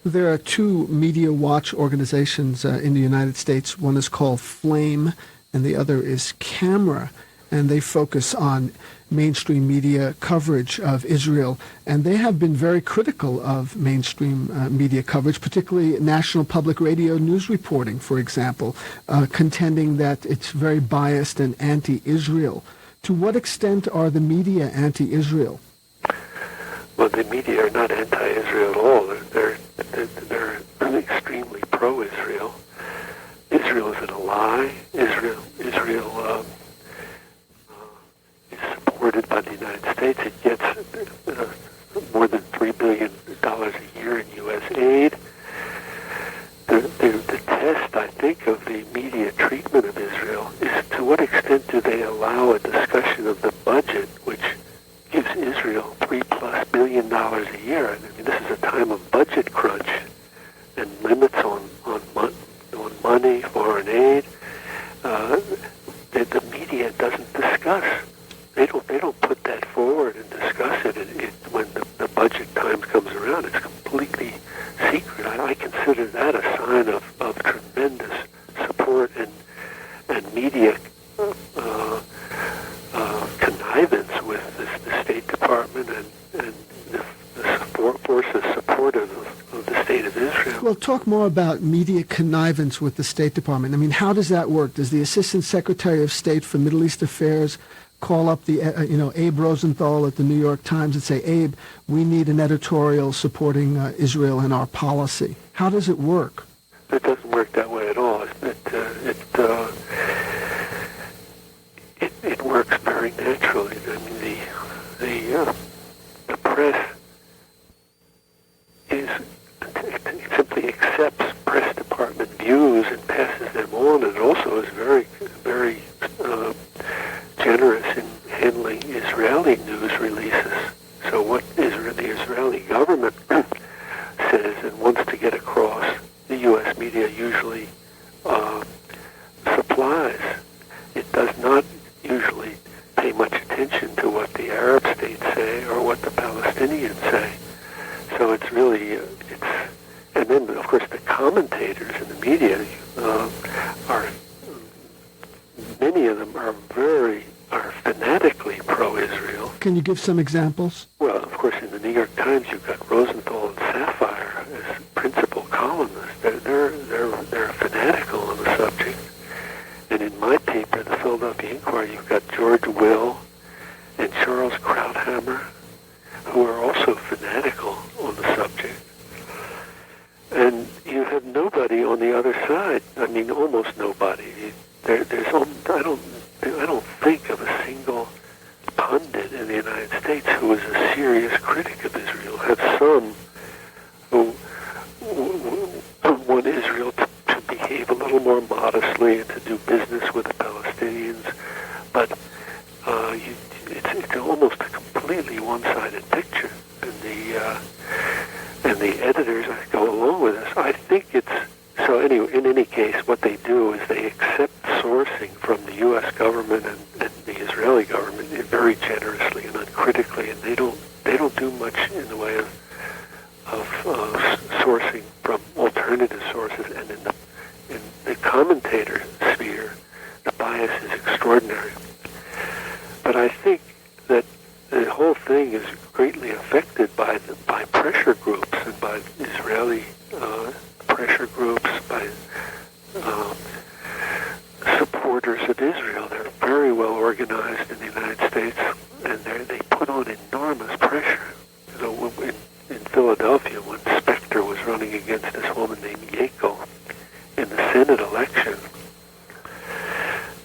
There are two media watch organizations in the United States. One is called Flame, and the other is Camera, and they focus on mainstream media coverage of Israel. And they have been very critical of mainstream media coverage, particularly National Public Radio news reporting, for example, contending that it's very biased and anti-Israel. To what extent are the media anti-Israel? Well, the media are not anti-Israel at all. They're extremely pro-Israel. Israel isn't a lie. Israel is supported by the United States. It gets more than $3 billion a year in U.S. aid. The test, I think, of the media treatment of Israel is to what extent do they allow a discussion of the budget, which gives Israel $3+ billion a year. I mean, this is a time of budget crunch and limits on money, foreign aid. The media doesn't discuss. They don't put that forward and discuss it. When the budget time comes around, it's completely secret. I consider that a sign of tremendous support and media connivance with the State Department and the forces supportive of the State of Israel. Well, talk more about media connivance with the State Department. I mean, how does that work? Does the Assistant Secretary of State for Middle East Affairs call up the Abe Rosenthal at the New York Times and say, Abe, we need an editorial supporting Israel in our policy? How does it work? It doesn't work that way at all. It works very naturally. I mean, the press simply accepts press department views and passes them on, and also is very, very generous in handling Israeli news releases. So what the Israeli government says and wants to get across, the U.S. media usually supplies. It does not usually pay much attention to what the Arab states say or what the Palestinians say. So it's really, and then of course the commentators in the media are, many of them are fanatically pro-Israel. Can you give some examples? Well, of course, in the New York Times, you've got Rosenthal and Sapphire as principal columnists. They're fanatical on the subject. And in my paper, the Philadelphia Inquirer, you've got George Will and Charles Krauthammer, who are also fanatical on the subject. And you have nobody on the other side. I mean, almost nobody. I don't think of a single pundit in the United States who is a serious critic of Israel. Have some who want Israel to behave a little more modestly and to do business with the Palestinians, but it's almost a completely one-sided picture, and the editors go along with this. I think it's so. Anyway, in any case, what they do is they accept sourcing from the U.S. government and the Israeli government very generously and uncritically, and they don't do much in the way of sourcing from alternative sources. And in the commentator sphere, the bias is extraordinary. But I think that the whole thing is greatly affected by pressure groups and by Israeli pressure groups, by supporters of Israel. They're very well organized in the United States, and they put on enormous pressure. So in Philadelphia, when Specter was running against this woman named Yackel in the Senate election,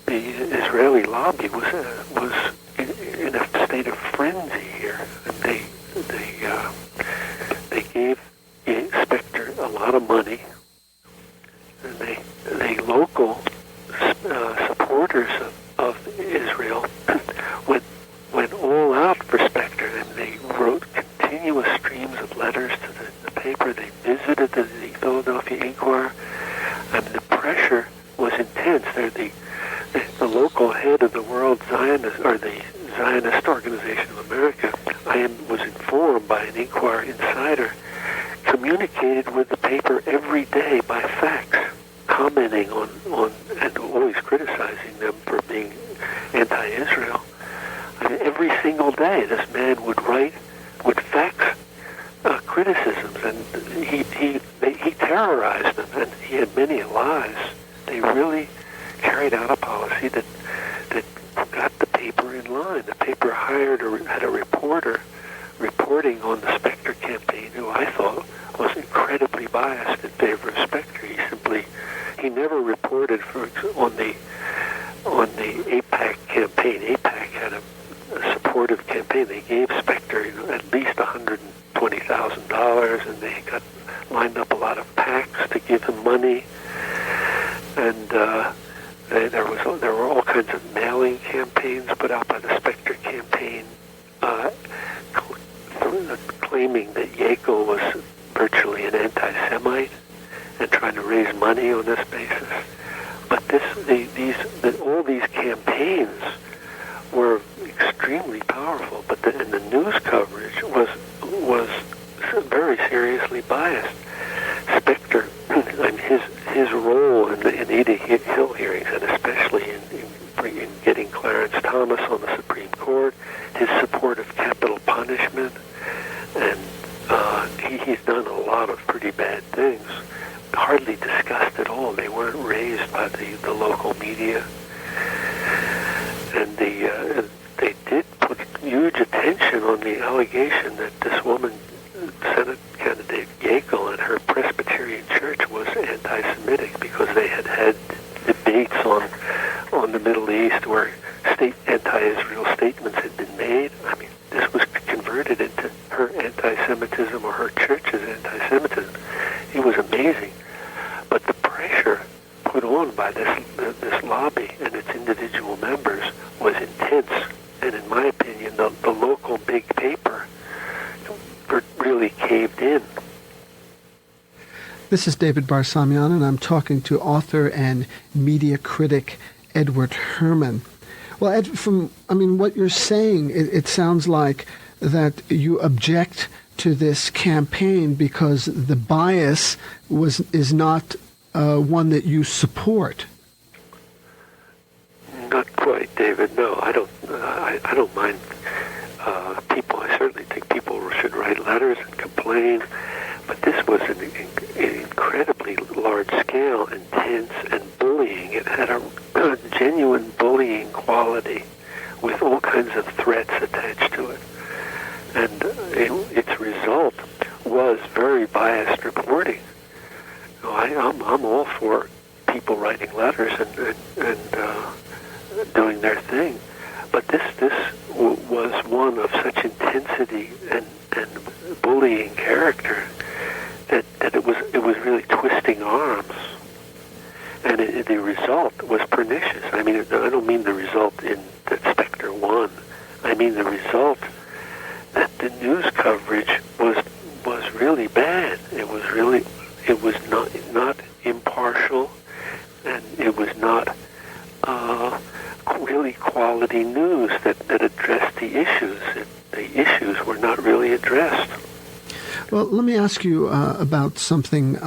the Israeli lobby was in a state of frenzy here, and they gave Specter a lot of money, and they local supporters of Israel went all out for Specter, and they wrote continuous streams of letters to the paper. They visited the Philadelphia Inquirer. I mean, the pressure was intense. The local head of the World Zionist, or the Zionist Organization of America, was informed by an Inquirer insider, communicated with the paper every day by fax, commenting on and always criticizing them for being anti-Israel. I mean, every single day, this man would fax criticisms, and he terrorized them, and he had many allies. They really carried out a policy that got the paper in line. The paper had a reporter reporting on the Spectre campaign, who I thought was incredibly biased in favor of Spectre. He never reported on the AIPAC campaign. AIPAC had a supportive campaign. They gave Spectre at least $120,000, and they got lined up a lot of PACs to give him money, and there were all kinds of mailing campaigns put out by the Spectre campaign, claiming that Yackel was virtually an anti-Semite and trying to raise money on this basis. But all these campaigns were extremely powerful, and the news coverage was very seriously biased. Spectre, and his role in the Anita Hill hearings, and especially in getting Clarence Thomas on the Supreme Court, his support of capital punishment, and he's done a lot of pretty bad things, hardly discussed at all. They weren't raised by the local media, and they did put huge attention on the allegation that this woman, Senate candidate Yackel, and her Presbyterian church was anti-Semitic because they had debates on the Middle East where anti-Israel statements had been made. I mean, this was converted into her anti-Semitism or her church's anti-Semitism. It was amazing. But the pressure put on by this lobby and its individual members was intense. And in my opinion, the local big paper really caved in. This is David Barsamian, and I'm talking to author and media critic Edward Herman. Well, Ed, what you're saying, it sounds like that you object to this campaign because the bias is not one that you support. Not quite, David. No, I don't. I don't mind people. I certainly think people should write letters and complain, but this was an incredibly large-scale, intense, and bullying. It had a genuine bullying quality with all kinds of threats attached to it, and its result was very biased reporting. I'm all for people writing letters and doing their thing, but this was one of such intensity and bullying character that it was really twisting arms, and the result was pernicious. I mean, I don't mean the result in that Spectre won. I mean the result that the news coverage was really bad. It was not impartial, and it was not really quality news that addressed the issues. The issues were not really addressed. Well, let me ask you about something.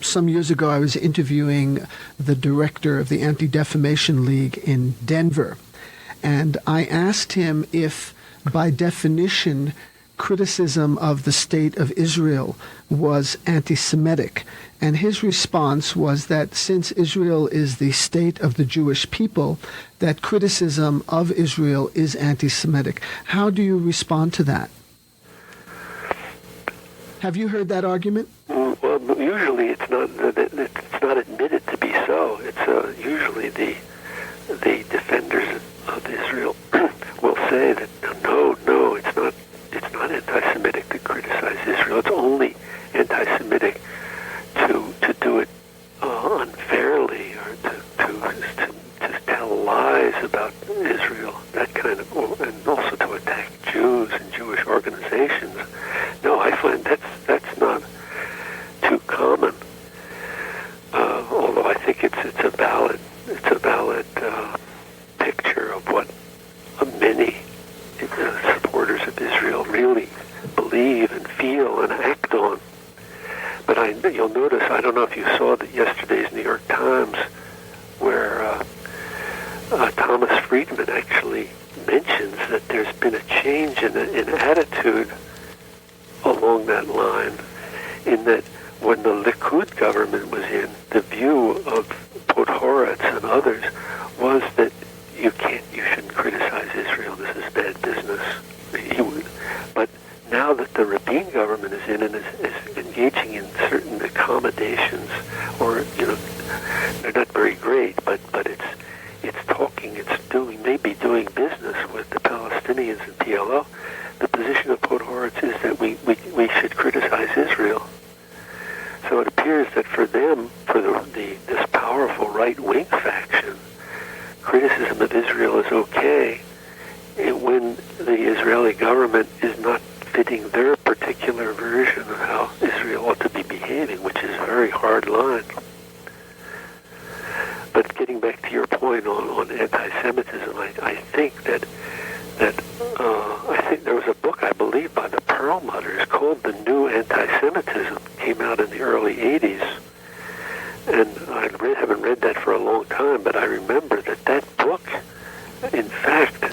Some years ago, I was interviewing the director of the Anti-Defamation League in Denver, and I asked him if, by definition, criticism of the state of Israel was anti-Semitic. And his response was that since Israel is the state of the Jewish people, that criticism of Israel is anti-Semitic. How do you respond to that? Have you heard that argument? Well, usually it's not admitted to be so. It's usually the defenders of Israel will say that no, it's not anti-Semitic to criticize Israel. It's only anti-Semitic to do it unfairly, or to tell lies about Israel, that kind of, and also to attack Jews and Jewish organizations. No, I find that's not too common. Although I think it's a valid picture of what many supporters of Israel really believe and feel and act on. you'll notice, I don't know if you saw that yesterday's New York Times, where Thomas Friedman actually mentions that there's been a change in attitude along that line, in that when the Likud government was in, the view of Podhoretz and others was that you shouldn't criticize Israel. This is bad business. But now that the Rabin government is in and is engaging in certain accommodations, or they're not very great, but it's talking, maybe doing business with the Palestinians and PLO. The position of Podhoretz is that we should criticize Israel. So it appears that for them, for this powerful right-wing faction, criticism of Israel is okay when the Israeli government is not fitting their particular version of how Israel ought to be behaving, which is a very hard line. But getting back to your point on anti-Semitism, I think that there was a book, I believe, by the Perlmutters called The New Anti-Semitism. Came out in the early 80s. And I haven't read that for a long time, but I remember that book, in fact,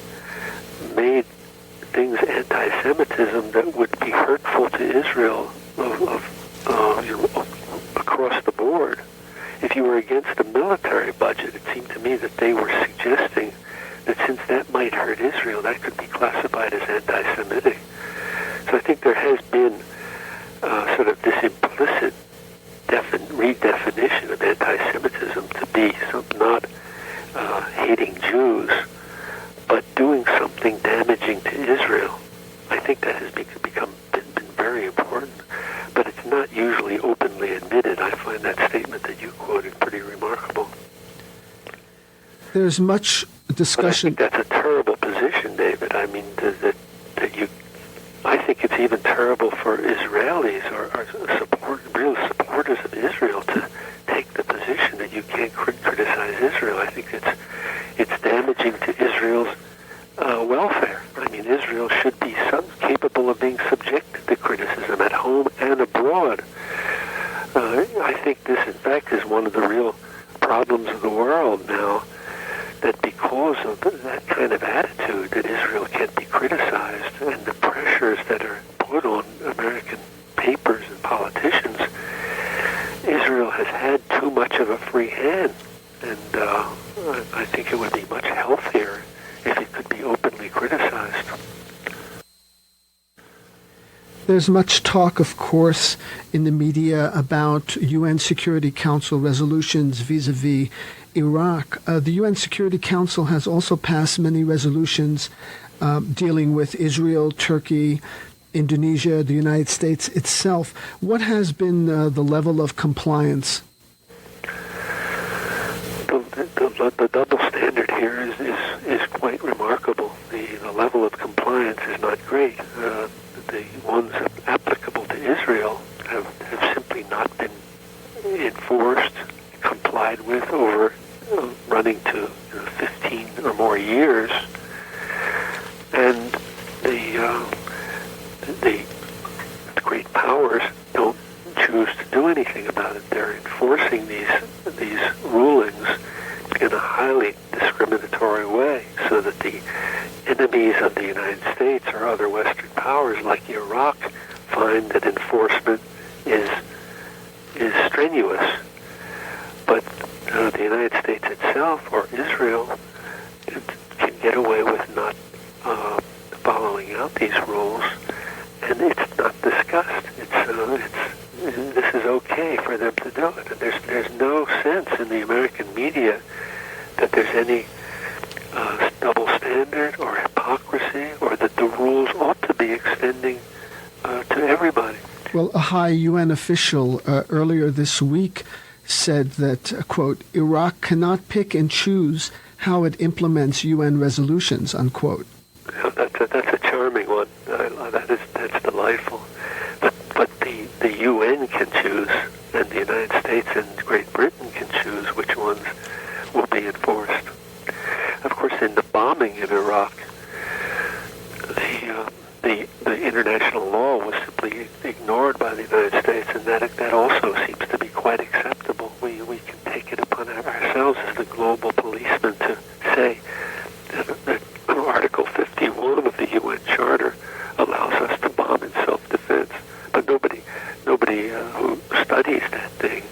made things anti-Semitism that would be hurtful to Israel across the board. If you were against the military budget, it seemed to me that they were suggesting that since that might hurt Israel, that could be classified as anti-Semitic. So I think there has been sort of this implicit redefinition of anti-Semitism to be not hating Jews, but doing something damaging to Israel. I think that has been very important, but it's not usually openly admitted. I find that statement that you quoted pretty remarkable. There's much discussion. But I think that's a terrible position, David. I mean, I think it's even terrible for Israelis or real supporters of Israel to take the position that you can't criticize Israel. I think it's damaging to Israel's welfare. I mean, Israel should be capable of being subjected to criticism at home and abroad. I think this, in fact, is one of the real problems of the world now, that because of that kind of attitude that Israel can't be criticized and the pressures that are put on American papers and politicians, Israel has had too much of a free hand. And I think it would be much healthier if it could be openly criticized. There's much talk, of course, in the media about UN Security Council resolutions vis-a-vis Iraq. The UN Security Council has also passed many resolutions dealing with Israel, Turkey, Indonesia, the United States itself. What has been the level of compliance? The double standard here is quite remarkable. The level of compliance is not great. The ones applicable to Israel have simply not been enforced, complied with over running to 15 or more years, and the great powers don't choose to do anything about it. They're enforcing these rulings in a highly discriminatory way, so that the enemies of the United States or other Western powers like Iraq find that enforcement is strenuous. But the United States itself or Israel can get away with not following out these rules, and it's not discussed. This is okay for them to do it. And there's no sense in the American media that there's any double standard or hypocrisy, or that the rules ought to be extending to everybody. Well, a high UN official earlier this week said that, quote, Iraq cannot pick and choose how it implements UN resolutions, unquote. Yeah, that's a charming one. That's delightful. But the UN can choose, and the United States and Great Britain can choose which ones will be enforced. Of course, in the bombing in Iraq, the international law was simply ignored by the United States, and that that also seems to be quite acceptable. We can take it upon ourselves as the global policeman to say that Article 51 of the UN Charter allows us to bomb in self-defense. But nobody who studies that thing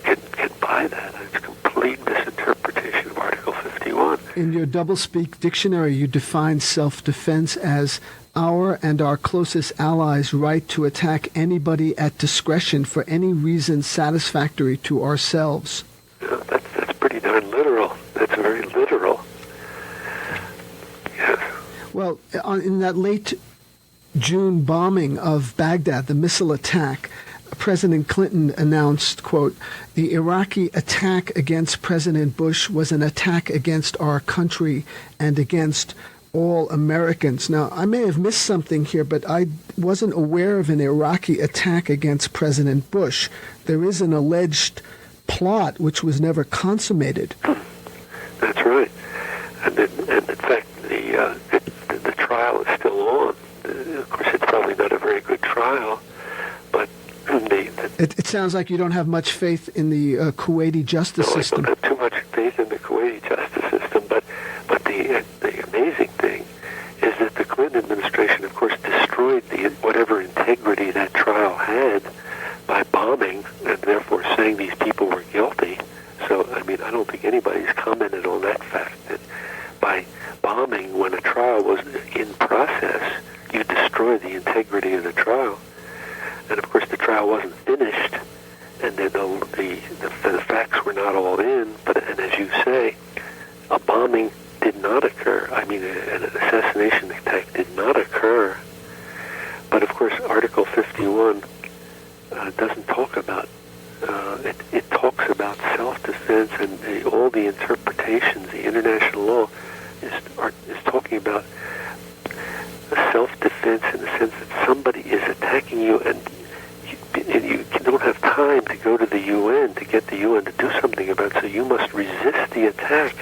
can buy that. It's a complete misinterpretation of Article 51. In your doublespeak dictionary, you define self-defense as our and our closest allies' right to attack anybody at discretion for any reason satisfactory to ourselves. Yeah, that's pretty darn literal. That's very literal. Yes. Well, in that late June bombing of Baghdad, the missile attack, President Clinton announced, quote, "The Iraqi attack against President Bush was an attack against our country and against all Americans." Now, I may have missed something here, but I wasn't aware of an Iraqi attack against President Bush. There is an alleged plot which was never consummated. That's right. And in fact, the trial is still on. Of course, it's probably not a very good trial, but it sounds like you don't have much faith in the Kuwaiti justice system. I don't have too much faith in the Kuwaiti justice system, but the amazing thing is that the Clinton administration, of course, destroyed whatever integrity that trial had by bombing and therefore saying these people were guilty. So, I mean, I don't think anybody's commented on that fact, that by bombing when a trial was in process, you destroy the integrity of the trial. And of course, the trial wasn't finished, and then the facts were not all in. And as you say, a bombing did not occur. I mean, an assassination attack did not occur. But of course, Article 51 doesn't talk about. It talks about self-defense, and all the interpretations. The international law is talking about self-defense in the sense that somebody is attacking you, and you don't have time to go to the UN to get the UN to do something about it, so you must resist the attack,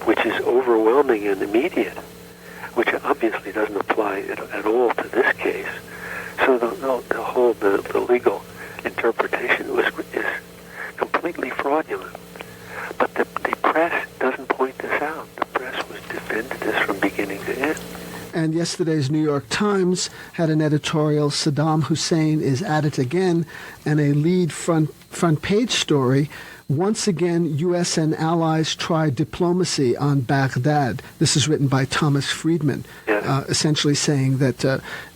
which is overwhelming and immediate, which obviously doesn't apply at all to this case. So the legal interpretation is completely fraudulent. But the press doesn't point this out. The press was defended this from beginning to end. And yesterday's New York Times had an editorial, "Saddam Hussein is at it again," and a lead front page story, "Once again, U.S. and allies try diplomacy on Baghdad." This is written by Thomas Friedman, essentially saying that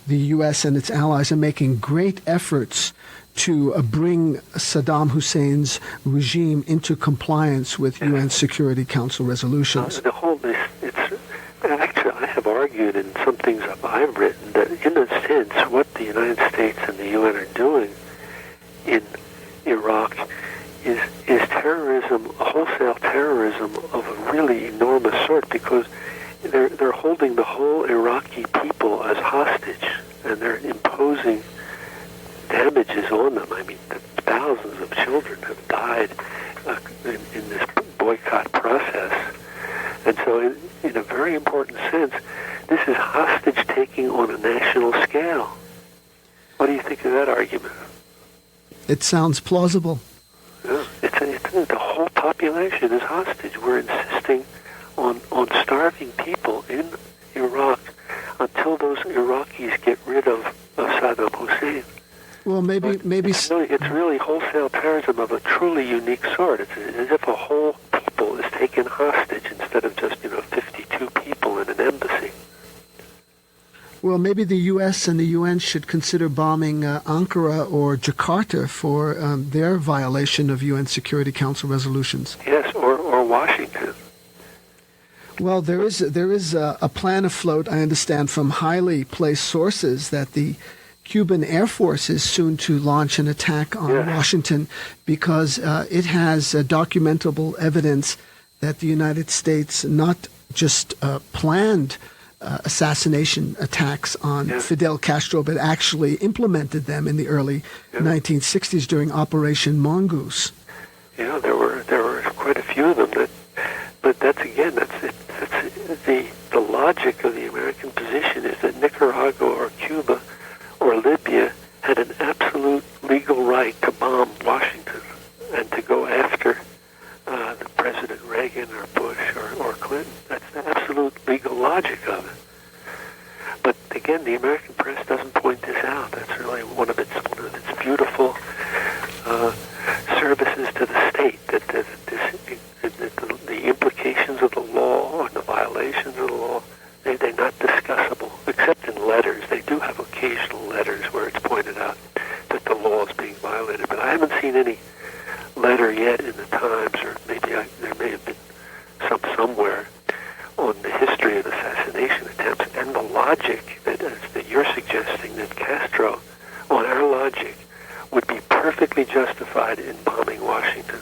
the U.S. and its allies are making great efforts to bring Saddam Hussein's regime into compliance with UN Security Council resolutions. The whole actually, I have argued in some things I've written that, in a sense, what the United States and the UN are doing in Iraq is terrorism, wholesale terrorism of a really enormous sort, because they're holding the whole Iraqi people as hostage, and they're imposing damages on them. I mean, thousands of children have died in this boycott process. And so, in a very important sense, this is hostage-taking on a national scale. What do you think of that argument? It sounds plausible. Yeah, the whole population is hostage. We're insisting on starving people in Iraq until those Iraqis get rid of Saddam Hussein. Well, maybe it's really wholesale terrorism of a truly unique sort. It's as if a whole people is taken hostage instead of just 52 people in an embassy. Well, maybe the U.S. and the UN should consider bombing Ankara or Jakarta for their violation of UN Security Council resolutions. Yes, or Washington. Well, there is a plan afloat, I understand, from highly placed sources that the Cuban Air Force is soon to launch an attack on Washington because it has documentable evidence that the United States not just planned assassination attacks on Fidel Castro, but actually implemented them in the early 1960s during Operation Mongoose. Yeah, there were quite a few of them. But that's the logic of the American position is that Nicaragua or Cuba or Libya had an absolute legal right to bomb Washington and to go after the President Reagan or Bush or Clinton. That's the absolute legal logic of it. But again, the American press doesn't point this out. That's really one of its beautiful services to the state. That the implications of the law and the violations of the law, they're not discussable, except in letters. They do have occasional letters where it's pointed out that the law is being violated. But I haven't seen any letter yet in the Times, or maybe there may have been somewhere on the history of assassination attempts and the logic that you're suggesting that Castro, on our logic, would be perfectly justified in bombing Washington.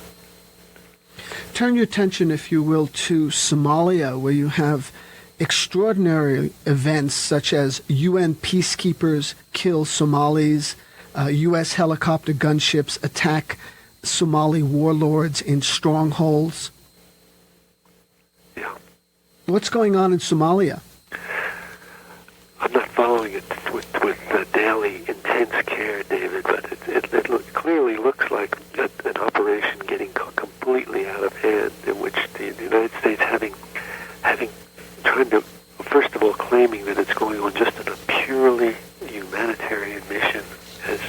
Turn your attention, if you will, to Somalia, where you have extraordinary events such as UN peacekeepers kill Somalis, U.S. helicopter gunships attack Somali warlords in strongholds. Yeah. What's going on in Somalia? I'm not following it with daily intense care, David, but it clearly looks like an operation getting completely out of hand, in which the United States trying to, first of all, claiming that it's going on just in a purely humanitarian mission, has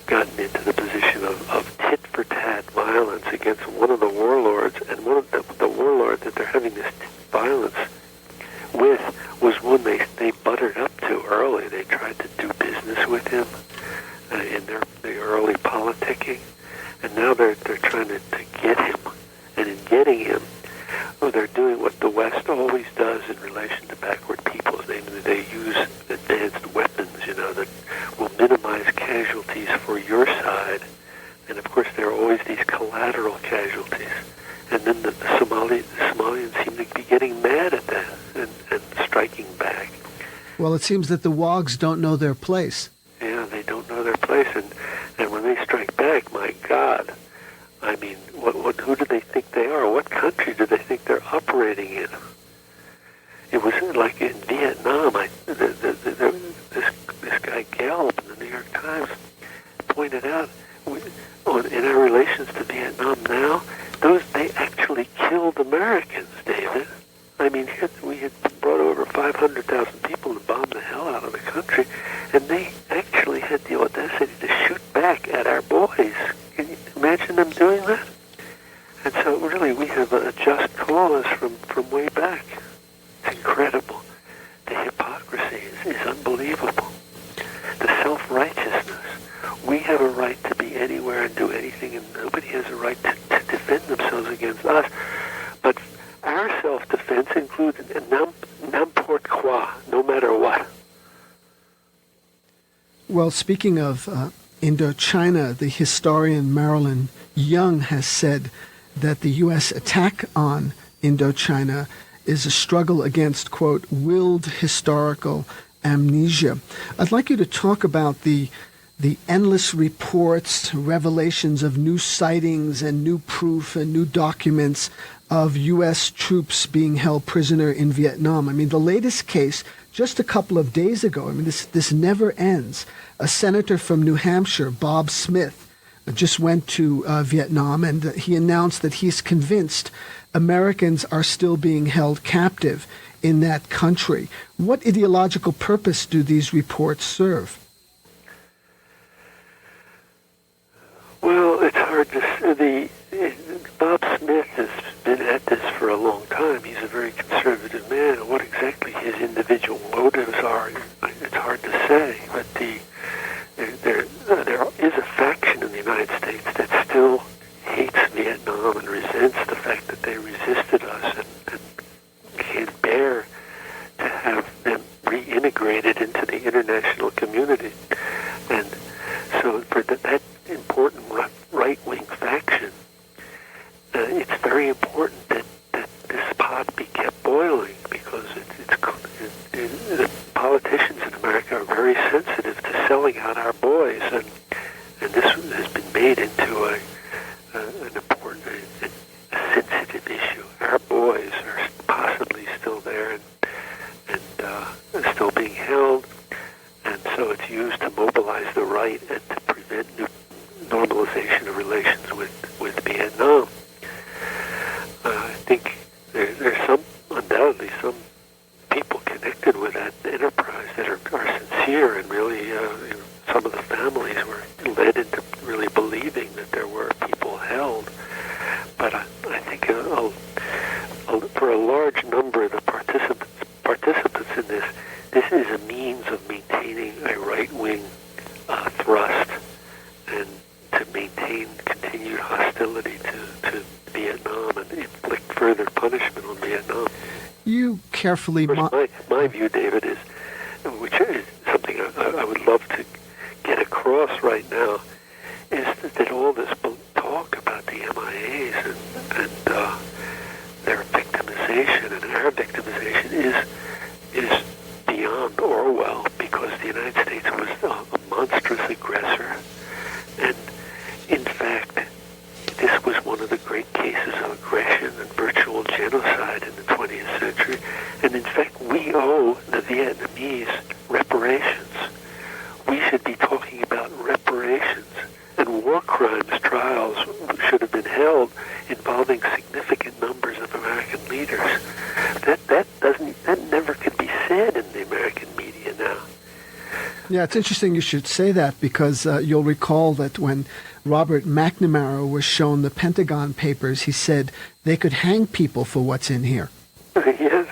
gotten into the position of tit-for-tat violence against one of the warlords, and one of the warlord that they're having this violence with was one they buttered up to early. They tried to do business with him in the early politicking, and now they're trying to get him. And in getting him, they're doing what the West always does in relation to backward peoples. They use advanced weapons, that will minimize casualties for your side. And of course, there are always these collateral casualties. And then the Somalians seem to be getting mad at that and striking back. Well, it seems that the WOGs don't know their place. Yeah, they don't know their place. And when they strike back, my God, I mean, who do they think they are? What country do they think they're operating in? It was like in Vietnam. This guy Gelb in the New York Times pointed out in our relations to Vietnam now, they actually killed Americans, David. I mean, here we had brought over 500,000 people to bomb the hell out of the country, and they actually had the audacity to shoot back at our boys. Can you imagine them doing that? And so really we have a just cause from way back. It's incredible. The hypocrisy is unbelievable. The self-righteousness. We have a right to be anywhere and do anything, and nobody has a right to defend themselves against us. But our self-defense includes n'importe quoi, no matter what. Well, speaking of Indochina, the historian Marilyn Young has said that the U.S. attack on Indochina is a struggle against, quote, willed historical amnesia. I'd like you to talk about the endless reports, revelations of new sightings and new proof and new documents of U.S. troops being held prisoner in Vietnam. I mean, the latest case, just a couple of days ago, I mean, this never ends. A senator from New Hampshire, Bob Smith, just went to Vietnam, and he announced that he's convinced Americans are still being held captive in that country. What ideological purpose do these reports serve? Well, it's hard to Bob Smith has been at this for a long time. He's a very conservative man. What exactly his individual motives are, it's hard to say. But there is a faction in the United States that still hates Vietnam and resents the fact that they resisted us and can't bear to have them reintegrated into the international community. And so for that important right-wing faction, it's very important that this pot be kept boiling, because the politicians in America are very sensitive to selling out our boys, and this has been made into an important, a sensitive issue. Our boys are possibly still there and still being held, and so it's used to mobilize the right and to prevent normalization of relations with Vietnam. I think there's undoubtedly some people connected with that enterprise that are sincere, and really some of the families were led into really believing that there were people held. But I think for a large number of the participants in this is a means of maintaining a right-wing thrust and to maintain continued hostility to Vietnam and inflict further punishment on Vietnam. You carefully... My view, David, is, which is something I would love to get across right now, is that all this talk about the MIAs and their victimization and our victimization is beyond Orwell, because the United States was a monstrous aggressor, and in fact, this was one of the great cases of aggression and virtual genocide in the 20th century. And in fact, we owe the Vietnamese reparations. We should be talking about reparations. And war crimes trials should have been held involving significant numbers of American leaders. That never can be said in the American media now. Yeah, it's interesting you should say that, because you'll recall that when Robert McNamara was shown the Pentagon Papers, he said they could hang people for what's in here. Yes.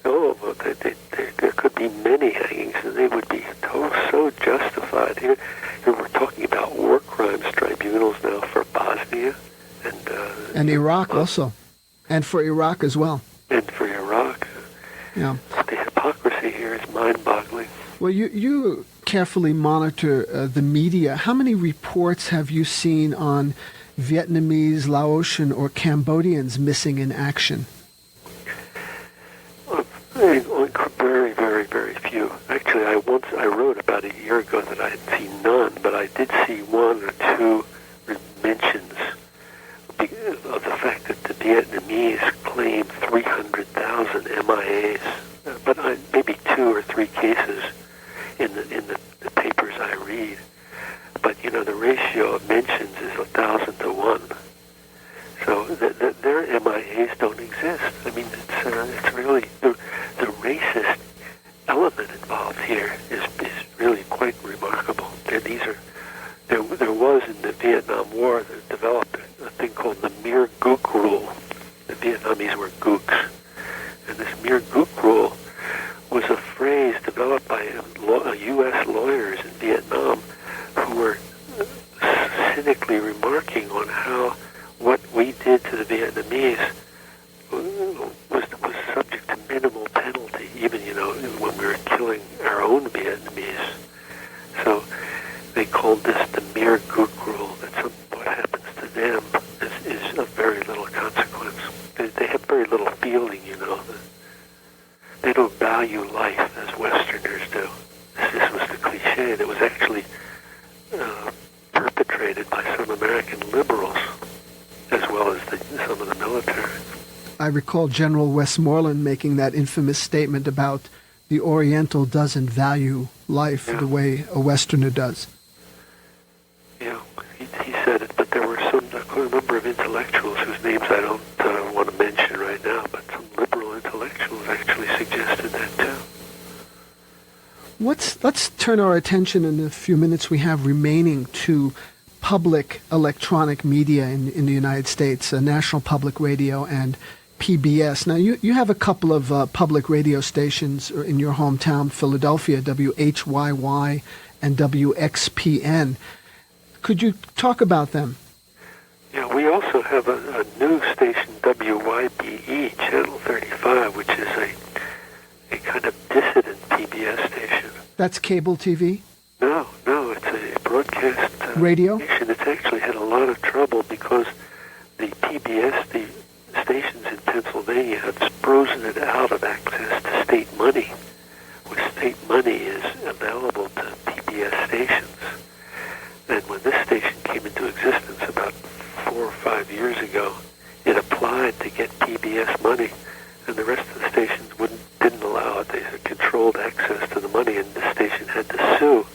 Oh, well, there could be many hangings, and they would be so justified. Here we're talking about war crimes tribunals now for Bosnia and Iraq also, and for Iraq as well. And for Iraq. Yeah. The hypocrisy here is mind-boggling. Well, you carefully monitor the media. How many reports have you seen on Vietnamese, Laotian, or Cambodians missing in action? Very, very, very few. Actually, I wrote about a year ago that I had seen none, but I did see one or two mentions of the fact that the Vietnamese claimed 300,000 MIAs, but maybe 2 or 3 cases in the papers I read. But the ratio of mentions is 1,000 to 1. So their MIAs don't exist. I mean, it's really the racist element involved here is really quite remarkable. There was in the Vietnam War that developed a thing called the mere gook rule. The Vietnamese were gooks, and this mere gook rule was a phrase developed by U.S. lawyers in Vietnam who were cynically remarking on how what we did to the Vietnamese was subject to minimal penalty, even when we were killing our own Vietnamese. So they called this the mere gook rule, that what happens to them is of very little consequence. They have very little feeling, They don't value life as Westerners do. This was the cliche that was actually perpetrated by some American liberals, as well as some of the military. I recall General Westmoreland making that infamous statement about the Oriental doesn't value life the way a Westerner does. Yeah, he said it, but there were a number of intellectuals whose names I don't want to mention right now, but some liberal intellectuals actually suggested that too. Let's turn our attention in the few minutes we have remaining to public electronic media in the United States, National Public Radio and PBS. Now, you have a couple of public radio stations in your hometown, Philadelphia, WHYY and WXPN. Could you talk about them? Yeah, we also have a new station, WYBE, Channel 35, which is a kind of dissident PBS station. That's cable TV? No, it's a broadcast radio station. It's actually had a lot of trouble because the PBS, the stations in Pennsylvania, have frozen it out of access to state money, which state money is available to PBS stations. And when this station came into existence about 4 or 5 years ago, it applied to get PBS money, and the rest of the stations wouldn't didn't allow it. They had controlled access to the money, and the station had to sue.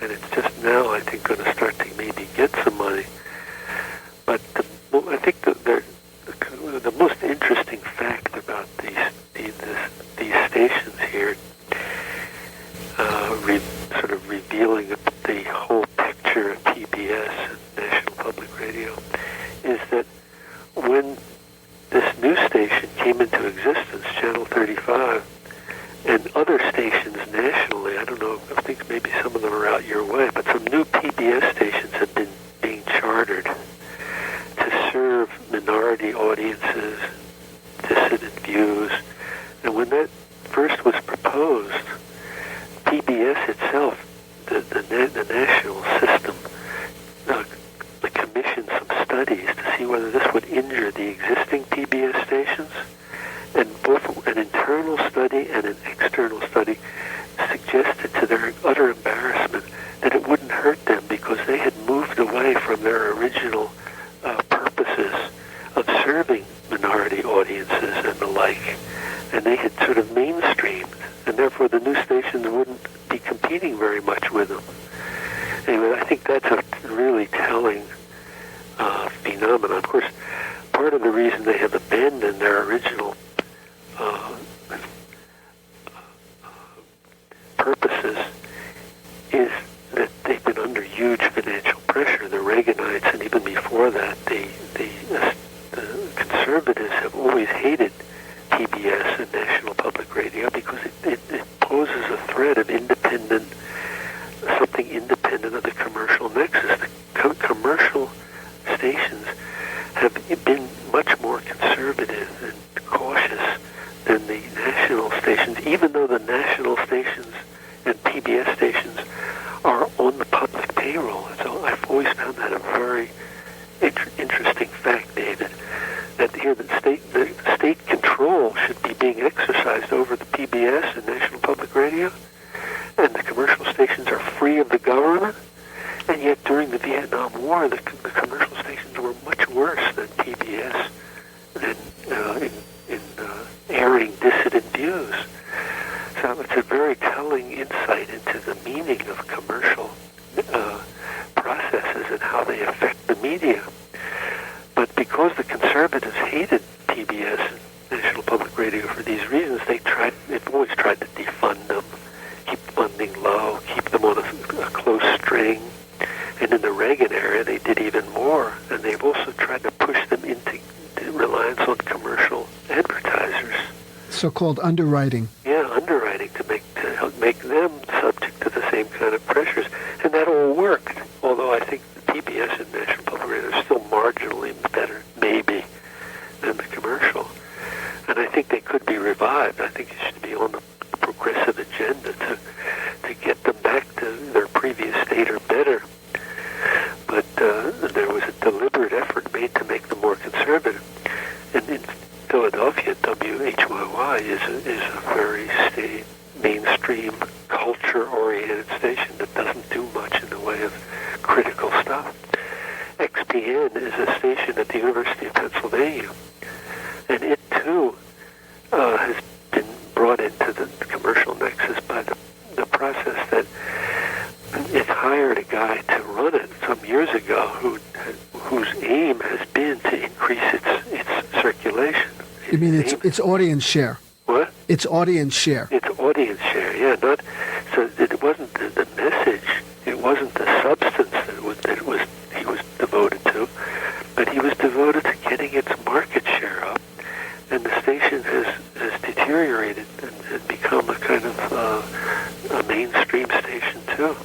And it's just now, I think, going to start to maybe get some money. But I think the most interesting fact about these stations here, sort of revealing the whole picture of PBS and National Public Radio, is that when this new station came into existence, Channel 35, and other stations nationally, I don't know, I think maybe some of them are out your way, but some new PBS stations have been being chartered to serve minority audiences, dissident views. And when that first was proposed, PBS itself, the national system, commissioned some studies to see whether this would injure the existing PBS stations. And both an internal study and an external study suggested, to their utter embarrassment, that it wouldn't hurt them because they had moved away from their original purposes of serving minority audiences and the like. And they had sort of mainstreamed, and therefore the new stations wouldn't be competing very much with them. Anyway, I think that's a really telling phenomenon. Of course, part of the reason they have abandoned their original purposes is that they've been under huge financial pressure. The Reaganites, and even before that, the conservatives have always hated PBS and National Public Radio because it poses a threat of something independent of the commercial nexus. The commercial stations have been much more conservative and cautious than the national stations, even though the national stations and PBS stations are on the public payroll. So I've always found that a very interesting fact, David, that here the state control should be being exercised over the PBS and National Public Radio, and the commercial stations are free of the government. And yet during the Vietnam War, the commercial stations were much worse than PBS in airing dissident views. So it's a very telling insight into the meaning of commercial processes and how they affect the media. But because the conservatives hated PBS and National Public Radio for these reasons, they've always tried to defund them, keep funding low, keep them on a close string. And in the Reagan era, they did even more, and they've also tried to push them into reliance on commercial advertisers. So-called underwriting. Yeah, underwriting to make them subject to the same kind of pressures, and that all worked. Although I think the PBS and National Public Radio are still marginally better, maybe, than the commercial. And I think they could be revived. I think it should be on the progressive agenda to get them back to their previous state or better. But there was a deliberate effort made to make them more conservative. And in Philadelphia, WHYY is a very mainstream, culture-oriented station that doesn't do much in the way of critical stuff. XPN is a station at the University of Pennsylvania, and it too has been brought into the commercial nexus by the process that it's hired a guy to run it some years ago whose aim has been to increase its circulation. You mean its audience share? What? Its audience share. Its audience share, yeah. So it wasn't the message, it wasn't the substance that he was devoted to, but he was devoted to getting its market share up. And the station has deteriorated and become a kind of a mainstream station too.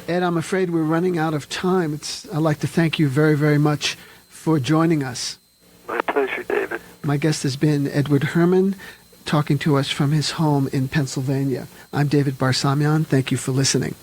Ed, I'm afraid we're running out of time. I'd like to thank you very, very much for joining us. My pleasure, David. My guest has been Edward Herman, talking to us from his home in Pennsylvania. I'm David Barsamian. Thank you for listening.